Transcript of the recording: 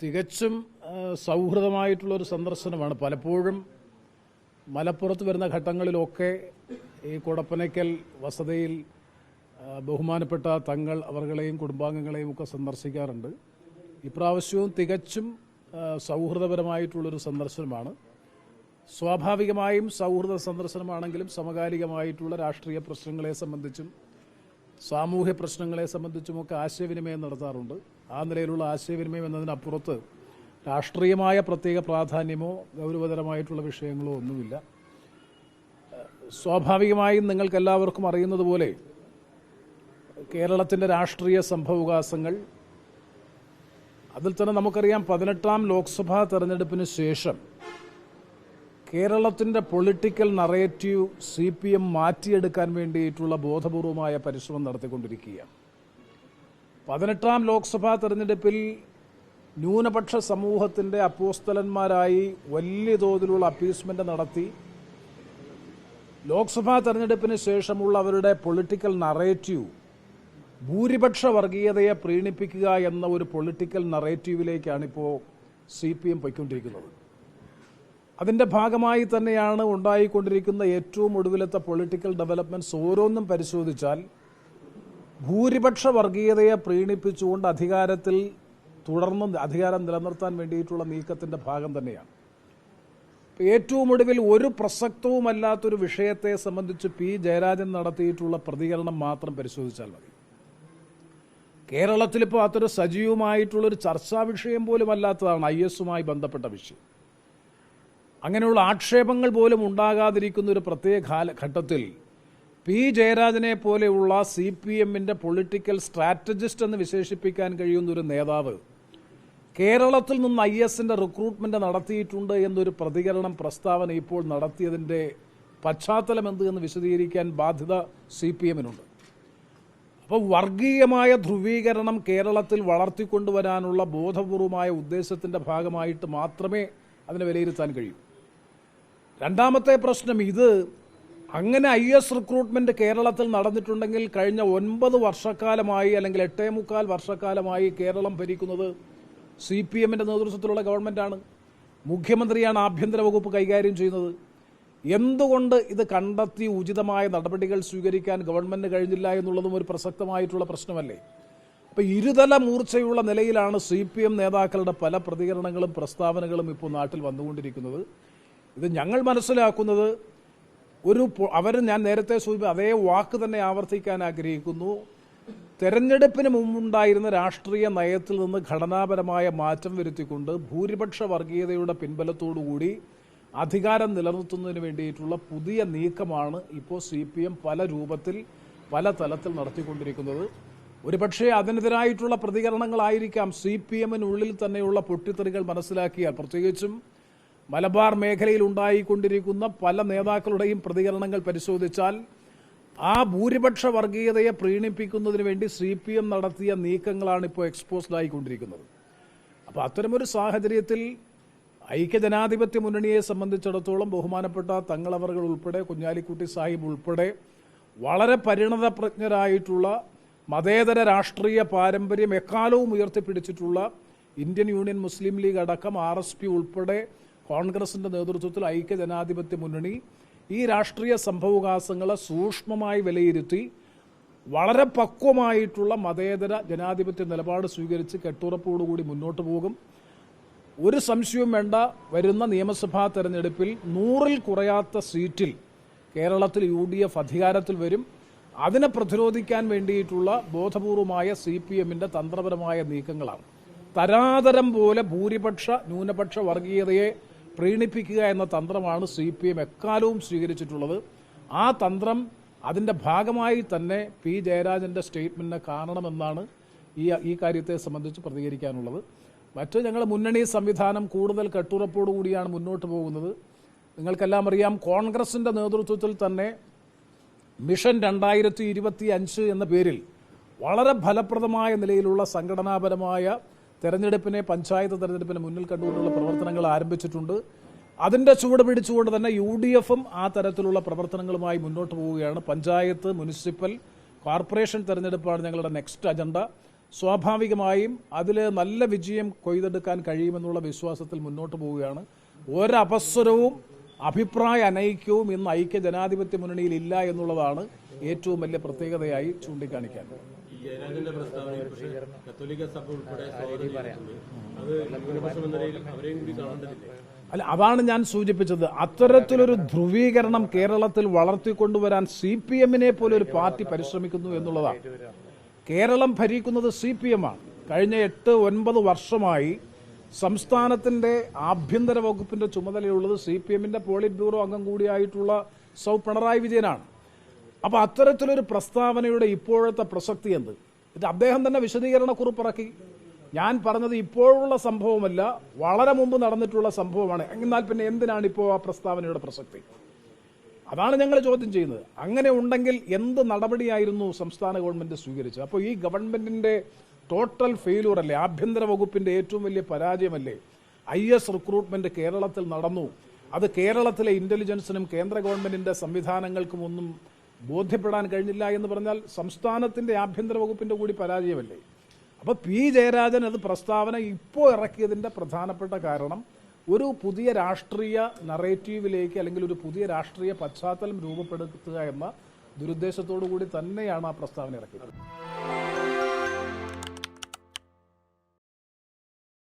തികച്ചും സൗഹൃദമായിട്ടുള്ളൊരു സന്ദർശനമാണ്. പലപ്പോഴും മലപ്പുറത്ത് വരുന്ന ഘട്ടങ്ങളിലൊക്കെ ഈ കൊടപ്പനയ്ക്കൽ വസതിയിൽ ബഹുമാനപ്പെട്ട തങ്ങൾ അവർകളെയും കുടുംബാംഗങ്ങളെയും ഒക്കെ സന്ദർശിക്കാറുണ്ട്. ഇപ്രാവശ്യവും തികച്ചും സൗഹൃദപരമായിട്ടുള്ളൊരു സന്ദർശനമാണ്. സ്വാഭാവികമായും സൗഹൃദ സന്ദർശനമാണെങ്കിലും സമകാലികമായിട്ടുള്ള രാഷ്ട്രീയ പ്രശ്നങ്ങളെ സംബന്ധിച്ചും സാമൂഹ്യ പ്രശ്നങ്ങളെ സംബന്ധിച്ചുമൊക്കെ ആശയവിനിമയം നടത്താറുണ്ട്. ആ നിലയിലുള്ള ആശയവിനിമയം എന്നതിനപ്പുറത്ത് രാഷ്ട്രീയമായ പ്രത്യേക പ്രാധാന്യമോ ഗൗരവതരമായിട്ടുള്ള വിഷയങ്ങളോ ഒന്നുമില്ല. സ്വാഭാവികമായും നിങ്ങൾക്കെല്ലാവർക്കും അറിയുന്നത് പോലെ കേരളത്തിൻ്റെ രാഷ്ട്രീയ സംഭവവികാസങ്ങൾ, അതിൽ തന്നെ നമുക്കറിയാം 18ാം ലോക്സഭാ തെരഞ്ഞെടുപ്പിന് ശേഷം കേരളത്തിൻ്റെ പൊളിറ്റിക്കൽ നറേറ്റീവ് CPM മാറ്റിയെടുക്കാൻ വേണ്ടിയിട്ടുള്ള ബോധപൂർവമായ പരിശ്രമം നടത്തിക്കൊണ്ടിരിക്കുകയാണ്. 18ാം ലോക്സഭാ തെരഞ്ഞെടുപ്പിൽ ന്യൂനപക്ഷ സമൂഹത്തിൻ്റെ അപ്പോസ്തലന്മാരായി വലിയ തോതിലുള്ള അപ്പീസ്മെൻ്റ് നടത്തി ലോക്സഭാ തെരഞ്ഞെടുപ്പിന് ശേഷമുള്ള അവരുടെ പൊളിറ്റിക്കൽ നറേറ്റീവ് ഭൂരിപക്ഷ വർഗീയതയെ പ്രീണിപ്പിക്കുക എന്ന ഒരു പൊളിറ്റിക്കൽ നറേറ്റീവിലേക്കാണിപ്പോൾ CPM പോയിക്കൊണ്ടിരിക്കുന്നത്. അതിൻ്റെ ഭാഗമായി തന്നെയാണ് ഉണ്ടായിക്കൊണ്ടിരിക്കുന്ന ഏറ്റവും ഒടുവിലത്തെ പൊളിറ്റിക്കൽ ഡെവലപ്മെൻറ്റ്സ് ഓരോന്നും പരിശോധിച്ചാൽ ഭൂരിപക്ഷ വർഗീയതയെ പ്രീണിപ്പിച്ചുകൊണ്ട് അധികാരത്തിൽ തുടർന്ന് അധികാരം നിലനിർത്താൻ വേണ്ടിയിട്ടുള്ള നീക്കത്തിൻ്റെ ഭാഗം തന്നെയാണ്. ഏറ്റവും ഒടുവിൽ ഒരു പ്രസക്തവുമല്ലാത്തൊരു വിഷയത്തെ സംബന്ധിച്ച് P. ജയരാജൻ നടത്തിയിട്ടുള്ള പ്രതികരണം മാത്രം പരിശോധിച്ചാൽ മതി. കേരളത്തിലിപ്പോൾ അതൊരു സജീവമായിട്ടുള്ളൊരു ചർച്ചാ വിഷയം പോലും അല്ലാത്തതാണ് IS-മായി ബന്ധപ്പെട്ട വിഷയം. അങ്ങനെയുള്ള ആക്ഷേപങ്ങൾ പോലും ഉണ്ടാകാതിരിക്കുന്ന ഒരു പ്രത്യേക കാലഘട്ടത്തിൽ P. ജയരാജനെ പോലെയുള്ള CPM-ന്റെ പൊളിറ്റിക്കൽ സ്ട്രാറ്റജിസ്റ്റ് എന്ന് വിശേഷിപ്പിക്കാൻ കഴിയുന്ന ഒരു നേതാവ് കേരളത്തിൽ നിന്ന് IS-ന്റെ റിക്രൂട്ട്മെന്റ് നടത്തിയിട്ടുണ്ട് എന്നൊരു പ്രസ്താവന ഇപ്പോൾ നടത്തിയതിൻ്റെ പശ്ചാത്തലം എന്ത് എന്ന് വിശദീകരിക്കാൻ ബാധ്യത CPM-നുണ്ട്. അപ്പോൾ വർഗീയമായ ധ്രുവീകരണം കേരളത്തിൽ വളർത്തിക്കൊണ്ടുവരാനുള്ള ബോധപൂർവമായ ഉദ്ദേശത്തിൻ്റെ ഭാഗമായിട്ട് മാത്രമേ അതിനെ വിലയിരുത്താൻ കഴിയൂ. രണ്ടാമത്തെ പ്രശ്നം, ഇത് അങ്ങനെ IS റിക്രൂട്ട്മെന്റ് കേരളത്തിൽ നടന്നിട്ടുണ്ടെങ്കിൽ കഴിഞ്ഞ 9 വർഷക്കാലമായി അല്ലെങ്കിൽ 8.25 വർഷക്കാലമായി കേരളം ഭരിക്കുന്നത് CPM-ന്റെ നേതൃത്വത്തിലുള്ള ഗവൺമെൻറ്റാണ്. മുഖ്യമന്ത്രിയാണ് ആഭ്യന്തര വകുപ്പ് കൈകാര്യം ചെയ്യുന്നത്. എന്തുകൊണ്ട് ഇത് കണ്ടെത്തി ഉചിതമായ നടപടികൾ സ്വീകരിക്കാൻ ഗവൺമെൻറ് കഴിഞ്ഞില്ല എന്നുള്ളതും ഒരു പ്രസക്തമായിട്ടുള്ള പ്രശ്നമല്ലേ? അപ്പോൾ ഇരുതല മൂർച്ചയുള്ള നിലയിലാണ് CPM നേതാക്കളുടെ പല പ്രതികരണങ്ങളും പ്രസ്താവനകളും ഇപ്പോൾ നാട്ടിൽ വന്നുകൊണ്ടിരിക്കുന്നത്. ഇത് ഞങ്ങൾ മനസ്സിലാക്കുന്നത് ഞാൻ നേരത്തെ സൂചിപ്പിച്ച അതേ വാക്ക് തന്നെ ആവർത്തിക്കാൻ ആഗ്രഹിക്കുന്നു. തെരഞ്ഞെടുപ്പിന് മുമ്പുണ്ടായിരുന്ന രാഷ്ട്രീയ നയത്തിൽ നിന്ന് ഘടനാപരമായ മാറ്റം വരുത്തിക്കൊണ്ട് ഭൂരിപക്ഷ വർഗീയതയുടെ പിൻബലത്തോടുകൂടി അധികാരം നിലനിർത്തുന്നതിന് വേണ്ടിയിട്ടുള്ള പുതിയ നീക്കമാണ് ഇപ്പോൾ CPM പല രൂപത്തിൽ പല തലത്തിൽ നടത്തിക്കൊണ്ടിരിക്കുന്നത്. ഒരുപക്ഷെ അതിനെതിരായിട്ടുള്ള പ്രതികരണങ്ങളായിരിക്കാം CPM-നുള്ളിൽ തന്നെയുള്ള പൊട്ടിത്തെറികൾ മനസ്സിലാക്കിയാൽ, പ്രത്യേകിച്ചും മലബാർ മേഖലയിൽ ഉണ്ടായിക്കൊണ്ടിരിക്കുന്ന പല നേതാക്കളുടെയും പ്രതികരണങ്ങൾ പരിശോധിച്ചാൽ ആ ഭൂരിപക്ഷ വർഗീയതയെ പ്രീണിപ്പിക്കുന്നതിന് വേണ്ടി CPM നടത്തിയ നീക്കങ്ങളാണ് ഇപ്പോൾ എക്സ്പോസ്ഡ് ആയിക്കൊണ്ടിരിക്കുന്നത്. അപ്പോൾ അത്തരമൊരു സാഹചര്യത്തിൽ ഐക്യജനാധിപത്യ മുന്നണിയെ സംബന്ധിച്ചിടത്തോളം ബഹുമാനപ്പെട്ട തങ്ങളവറുകൾ ഉൾപ്പെടെ കുഞ്ഞാലിക്കുട്ടി സാഹിബ് ഉൾപ്പെടെ വളരെ പരിണതപ്രജ്ഞരായിട്ടുള്ള മതേതര രാഷ്ട്രീയ പാരമ്പര്യം എക്കാലവും ഉയർത്തിപ്പിടിച്ചിട്ടുള്ള ഇന്ത്യൻ യൂണിയൻ മുസ്ലിം ലീഗ് അടക്കം RSP ഉൾപ്പെടെ കോൺഗ്രസിൻ്റെ നേതൃത്വത്തിൽ ഐക്യജനാധിപത്യ മുന്നണി ഈ രാഷ്ട്രീയ സംഭവവികാസങ്ങളെ സൂക്ഷ്മമായി വിലയിരുത്തി വളരെ പക്വമായിട്ടുള്ള മതേതര ജനാധിപത്യ നിലപാട് സ്വീകരിച്ച് കെട്ടുറപ്പോടുകൂടി മുന്നോട്ട് പോകും. ഒരു സംശയവും വേണ്ട, വരുന്ന നിയമസഭാ തെരഞ്ഞെടുപ്പിൽ 100-ൽ കുറയാത്ത സീറ്റിൽ കേരളത്തിൽ UDF അധികാരത്തിൽ വരും. അതിനെ പ്രതിരോധിക്കാൻ വേണ്ടിയിട്ടുള്ള ബോധപൂർവമായ CPM-ന്റെ തന്ത്രപരമായ നീക്കങ്ങളാണ്. തരാതരം പോലെ ഭൂരിപക്ഷ ന്യൂനപക്ഷ വർഗീയതയെ പ്രീണിപ്പിക്കുക എന്ന തന്ത്രമാണ് CPM എക്കാലവും സ്വീകരിച്ചിട്ടുള്ളത്. ആ തന്ത്രം അതിൻ്റെ ഭാഗമായി തന്നെ P. ജയരാജൻ്റെ സ്റ്റേറ്റ്മെൻറ്റിനെ കാണണമെന്നാണ് ഈ കാര്യത്തെ സംബന്ധിച്ച് പ്രതികരിക്കാനുള്ളത്. മറ്റ് ഞങ്ങൾ മുന്നണി സംവിധാനം കൂടുതൽ കെട്ടുറപ്പോടുകൂടിയാണ് മുന്നോട്ട് പോകുന്നത്. നിങ്ങൾക്കെല്ലാം അറിയാം, കോൺഗ്രസിൻ്റെ നേതൃത്വത്തിൽ തന്നെ മിഷൻ 2025 എന്ന പേരിൽ വളരെ ഫലപ്രദമായ നിലയിലുള്ള സംഘടനാപരമായ തെരഞ്ഞെടുപ്പിനെ, പഞ്ചായത്ത് തെരഞ്ഞെടുപ്പിനെ മുന്നിൽ കണ്ടുകൊണ്ടുള്ള പ്രവർത്തനങ്ങൾ ആരംഭിച്ചിട്ടുണ്ട്. അതിൻ്റെ ചുവട് പിടിച്ചുകൊണ്ട് തന്നെ UDF-ഉം ആ തരത്തിലുള്ള പ്രവർത്തനങ്ങളുമായി മുന്നോട്ട് പോവുകയാണ്. പഞ്ചായത്ത്, മുനിസിപ്പൽ, കോർപ്പറേഷൻ തെരഞ്ഞെടുപ്പാണ് ഞങ്ങളുടെ നെക്സ്റ്റ് അജണ്ട. സ്വാഭാവികമായും അതിൽ നല്ല വിജയം കൊയ്തെടുക്കാൻ കഴിയുമെന്നുള്ള വിശ്വാസത്തിൽ മുന്നോട്ട് പോവുകയാണ്. ഒരവസരവും അഭിപ്രായ അനൈക്യവും ഇന്ന് ഐക്യ ജനാധിപത്യ മുന്നണിയിൽ ഇല്ല എന്നുള്ളതാണ് ഏറ്റവും വലിയ പ്രത്യേകതയായി ചൂണ്ടിക്കാണിക്കാൻ. അല്ല, അതാണ് ഞാൻ സൂചിപ്പിച്ചത്. അത്തരത്തിലൊരു ധ്രുവീകരണം കേരളത്തിൽ വളർത്തിക്കൊണ്ടുവരാൻ CPM-നെ പോലെ ഒരു പാർട്ടി പരിശ്രമിക്കുന്നു എന്നുള്ളതാണ്. കേരളം ഭരിക്കുന്നത് CPM ആണ്. കഴിഞ്ഞ 8-9 വർഷമായി സംസ്ഥാനത്തിന്റെ ആഭ്യന്തര വകുപ്പിന്റെ ചുമതലയുള്ളത് CPM-ന്റെ പോളിറ്റ് ബ്യൂറോ അംഗം കൂടിയായിട്ടുള്ള സൗ പിണറായി വിജയനാണ്. അപ്പോൾ അത്തരത്തിലൊരു പ്രസ്താവനയുടെ ഇപ്പോഴത്തെ പ്രസക്തി എന്ത്? ഇത് അദ്ദേഹം തന്നെ വിശദീകരണക്കുറിപ്പിറക്കി. ഞാൻ പറഞ്ഞത് ഇപ്പോഴുള്ള സംഭവമല്ല, വളരെ മുമ്പ് നടന്നിട്ടുള്ള സംഭവമാണ്. എന്നാൽ പിന്നെ എന്തിനാണ് ഇപ്പോൾ ആ പ്രസ്താവനയുടെ പ്രസക്തി? അതാണ് ഞങ്ങൾ ചോദ്യം ചെയ്യുന്നത്. അങ്ങനെ ഉണ്ടെങ്കിൽ എന്ത് നടപടിയായിരുന്നു സംസ്ഥാന ഗവൺമെന്റ് സ്വീകരിച്ചത്? അപ്പോൾ ഈ ഗവൺമെന്റിന്റെ ടോട്ടൽ ഫെയിലൂർ അല്ലേ, ആഭ്യന്തര വകുപ്പിന്റെ ഏറ്റവും വലിയ പരാജയമല്ലേ IS റിക്രൂട്ട്മെന്റ് കേരളത്തിൽ നടന്നു? അത് കേരളത്തിലെ ഇന്റലിജൻസിനും കേന്ദ്ര ഗവൺമെന്റിന്റെ സംവിധാനങ്ങൾക്കും ഒന്നും ബോധ്യപ്പെടാൻ കഴിഞ്ഞില്ല എന്ന് പറഞ്ഞാൽ സംസ്ഥാനത്തിന്റെ ആഭ്യന്തര വകുപ്പിന്റെ കൂടി പരാജയമല്ലേ? അപ്പോൾ P. ജയരാജൻ അത് പ്രസ്താവന ഇപ്പോൾ ഇറക്കിയതിന്റെ പ്രധാനപ്പെട്ട കാരണം ഒരു പുതിയ രാഷ്ട്രീയ നറേറ്റീവിലേക്ക് അല്ലെങ്കിൽ ഒരു പുതിയ രാഷ്ട്രീയ പശ്ചാത്തലം രൂപപ്പെടുത്തുക എന്ന ദുരുദ്ദേശത്തോടു കൂടി തന്നെയാണ് ആ പ്രസ്താവന ഇറക്കിയത്.